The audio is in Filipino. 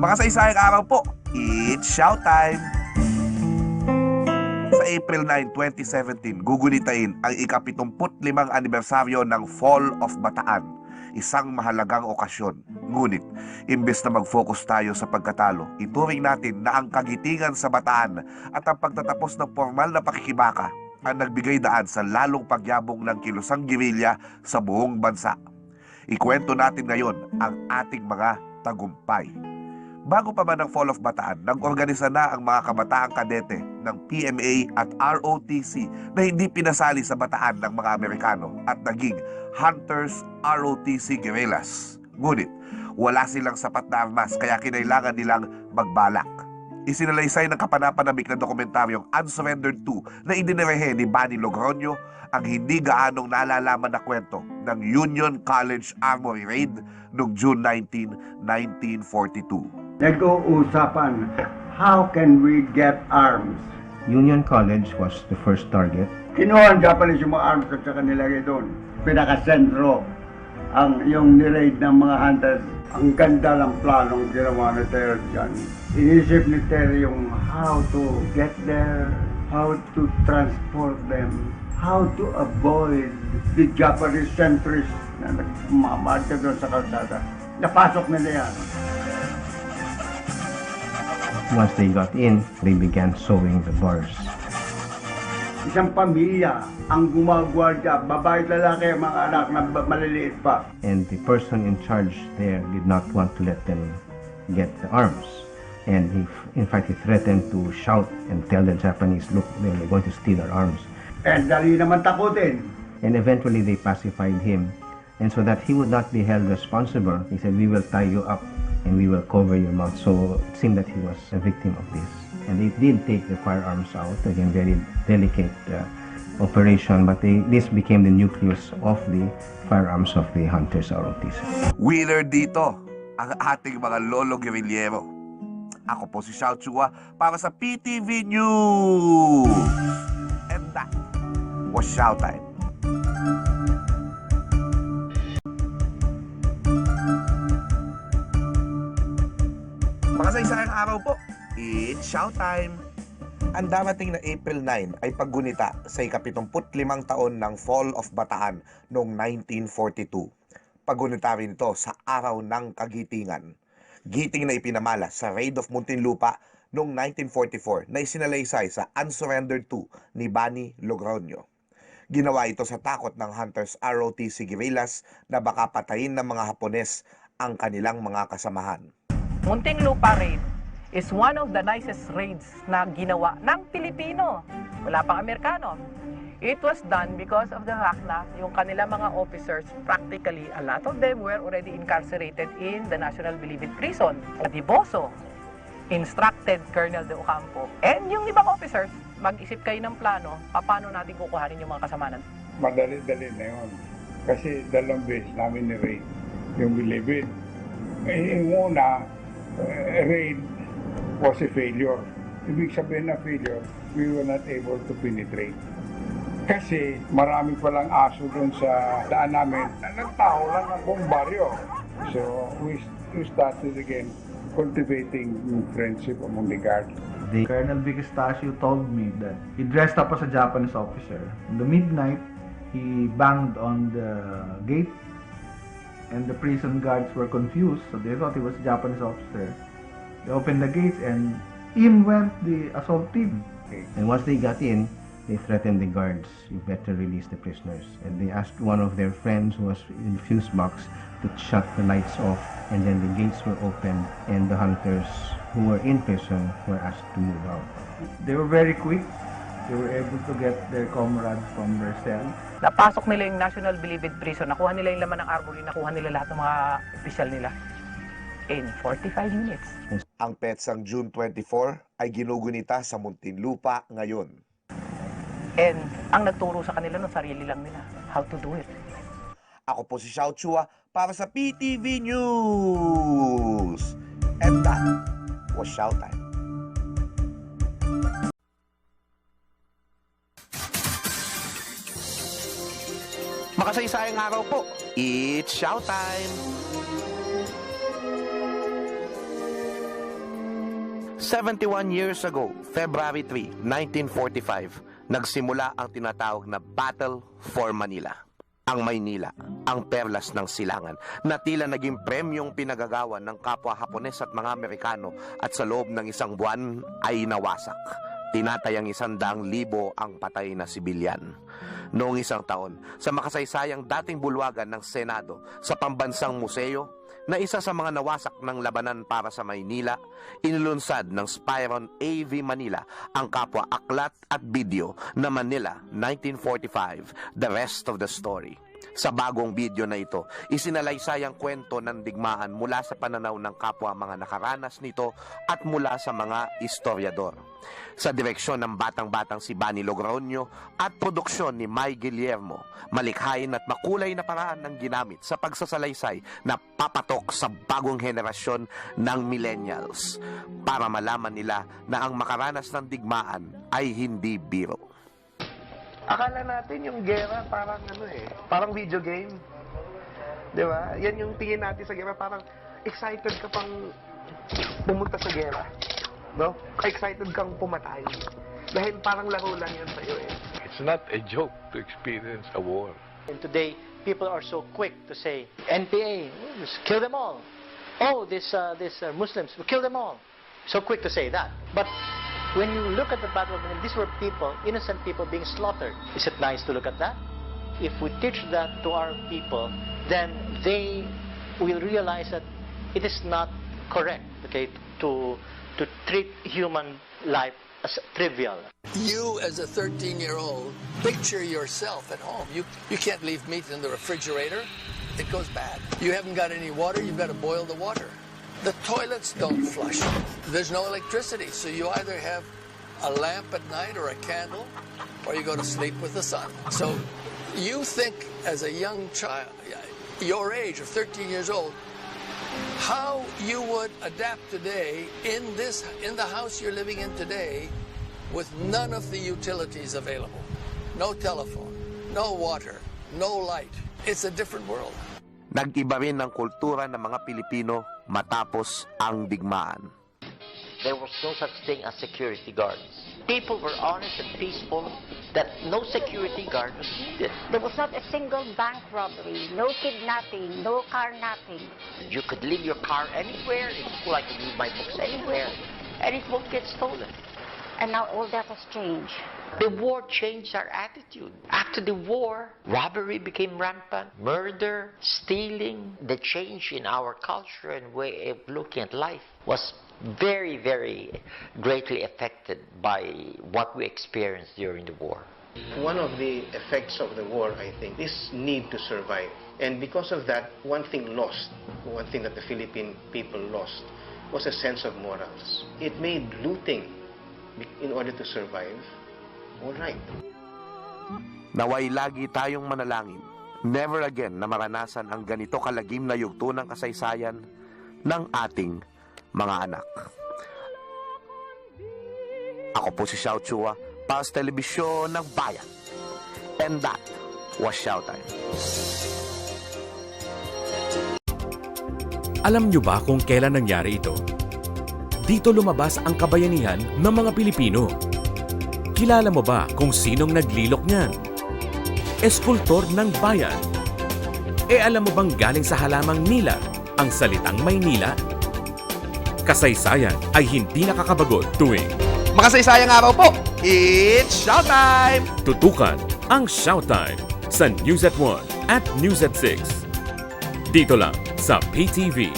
Makasaysayang araw po, it's Xiao time! Sa April 9, 2017, gugunitain ang ika-75 anibersaryo ng Fall of Bataan, isang mahalagang okasyon. Ngunit, imbes na mag-focus tayo sa pagkatalo, ituring natin na ang kagitingan sa Bataan at ang pagtatapos ng formal na pakikibaka ang nagbigay daan sa lalong pagyabong ng kilusang gerilya sa buong bansa. Ikwento natin ngayon ang ating mga tagumpay. Bago pa man ang Fall of Bataan, nag-organisa na ang mga kabataang kadete ng PMA at ROTC na hindi pinasali sa Bataan ng mga Amerikano at naging Hunters ROTC Guerillas. Ngunit, wala silang sapat na armas kaya kinailangan nilang magbalak. Isinalaysay ng kapanapanabik na dokumentaryong Unsurrendered 2 na idinirehe ni Bani Logrono ang hindi gaanong nalalaman na kwento ng Union College Armory Raid noong June 19, 1942. Nag-uusapan, how can we get arms? Union College was the first target. Kinuha ang Japanese yung mga arms at saka nilagay doon. Pinaka-sentro yung niraid ng mga hunters. Ang ganda ng planong ginawa ni Terry dyan. Inisip ni Terry yung how to get there, how to transport them, how to avoid the Japanese sentries na nagmamarcha doon sa kalsada. Napasok nila yan. Once they got in, they began sewing the bars. Isang pamilya ang gumagwardya, babae at lalaki, mga anak na maliliit pa. And the person in charge there did not want to let them get the arms. And in fact, he threatened to shout and tell the Japanese, look, they're going to steal our arms. And dali naman takutin. And eventually they pacified him. And so that he would not be held responsible, he said, we will tie you up and we will cover your mouth. So it seemed that he was a victim of this. And they did take the firearms out, again, very delicate operation, but this became the nucleus of the firearms of the Hunters ROTC. Winner dito, ang ating mga lolo guerrillero. Ako po si Xiao para sa PTV News. And that was Xiao time. Makasaysayang araw po, it's Xiao time! Ang darating na April 9 ay paggunita sa ika-75 taon ng Fall of Bataan noong 1942. Paggunita rin ito sa araw ng kagitingan. Giting na ipinamala sa Raid of Muntinlupa noong 1944 na isinalaysay sa Unsurrendered 2 ni Bani Logrono. Ginawa ito sa takot ng Hunters ROTC Guerillas na baka patayin ng mga Hapones ang kanilang mga kasamahan. Muntinlupa Raid is one of the nicest raids na ginawa ng Pilipino. Wala pang Amerikano. It was done because of the fact na yung kanilang mga officers, practically a lot of them were already incarcerated in the National Bilibid Prison. Diboso instructed Colonel de Ocampo and yung ibang officers, mag-isip kayo ng plano, paano natin kukuhanin yung mga kasamanan. Madali-dali na yun. Kasi dalawang beses namin ni-raid yung Bilibid. Yung una, raid was a failure. Ibig sabihin na failure, we were not able to penetrate. Kasi marami palang aso doon sa daan namin na nagtaho lang ng buong baryo. So we started again cultivating friendship among the guards. Colonel Bigastasio told me that he dressed up as a Japanese officer. In the midnight, he banged on the gate and the prison guards were confused, so they thought he was a Japanese officer. They opened the gates and in went the assault team. And once they got in, they threatened the guards, you better release the prisoners. And they asked one of their friends who was in the fuse box to shut the lights off. And then the gates were opened and the hunters who were in prison were asked to move out. They were very quick. They were able to get their comrades from their cell. Napasok nila yung National Bilibid Prison, nakuha nila yung laman ng armory, nakuha nila lahat ng mga opisyal nila in 45 minutes. Ang petsang June 24 ay ginugunita sa Muntinlupa ngayon. And ang nagturo sa kanila nun, sarili lang nila, how to do it. Ako po si Xiao para sa PTV News. And that was Xiao time. Makasaysayang araw po, it's Xiao time! 71 years ago, February 3, 1945, nagsimula ang tinatawag na Battle for Manila. Ang Maynila, ang perlas ng silangan, na tila naging premyong pinagagawa ng kapwa Hapones at mga Amerikano at sa loob ng isang buwan ay nawasak. Tinatayang 100,000 ang patay na sibilyan. Noong isang taon, sa makasaysayang dating bulwagan ng Senado sa Pambansang Museo, na isa sa mga nawasak ng labanan para sa Maynila, inilunsad ng Spyron AV Manila ang kapwa aklat at video na Manila 1945, The Rest of the Story. Sa bagong video na ito, isinalaysay ang kwento ng digmaan mula sa pananaw ng kapwa mga nakaranas nito at mula sa mga historiador. Sa direksyon ng batang-batang si Bani Logrono at produksyon ni May Guillermo, malikhain at makulay na paraan ng ginamit sa pagsasalaysay na papatok sa bagong henerasyon ng millennials para malaman nila na ang makaranas ng digmaan ay hindi biro. Akala natin yung gera parang parang video game. 'Di ba? Yan yung tingin natin sa gera, parang excited ka pang pumunta sa gera. No? Excited kang pumatay. Dahil parang laro lang yan sa'yo eh. It's not a joke to experience a war. And today, people are so quick to say, NPA, just kill them all. Oh, these Muslims, we kill them all. So quick to say that. But when you look at the Battle of Manila, these were people, innocent people being slaughtered. Is it nice to look at that? If we teach that to our people, then they will realize that it is not correct, okay, to treat human life as trivial. You, as a 13-year-old, picture yourself at home. You can't leave meat in the refrigerator. It goes bad. You haven't got any water, you've got to boil the water. The toilets don't flush. There's no electricity, so you either have a lamp at night or a candle, or you go to sleep with the sun. So you think, as a young child, your age of 13 years old, how you would adapt today in the house you're living in today with none of the utilities available. No telephone, no water, no light. It's a different world. Nag-iba rin ang kultura ng mga Pilipino matapos ang digmaan. There was no such thing as security guards. People were honest and peaceful, that no security guard was needed. There was not a single bank robbery, no kidnapping, no carnapping. You could leave your car anywhere, in school I could leave my books anywhere, and it won't get stolen. And now all that has changed. The war changed our attitude. After the war, robbery became rampant, murder, stealing. The change in our culture and way of looking at life was very, very greatly affected by what we experienced during the war. One of the effects of the war, I think, is need to survive. And because of that, one thing that the Philippine people lost was a sense of morals. It made looting in order to survive all right. Naway lagi tayong manalangin, never again na maranasan ang ganito kalagim na yugto ng kasaysayan ng ating mga anak. Ako po si Xiao para sa telebisyon ng bayan. And that was Xiao Time. Alam nyo ba kung kailan nangyari ito? Dito lumabas ang kabayanihan ng mga Pilipino. Kilala mo ba kung sinong naglilok niyan? Eskultor ng bayan. Alam mo bang galing sa halamang nila ang salitang Maynila? Kasaysayan ay hindi nakakabagot tuwing makasaysayang araw po. It's Showtime! Tutukan ang Showtime sa News at 1 at News at 6. Dito lang sa PTV.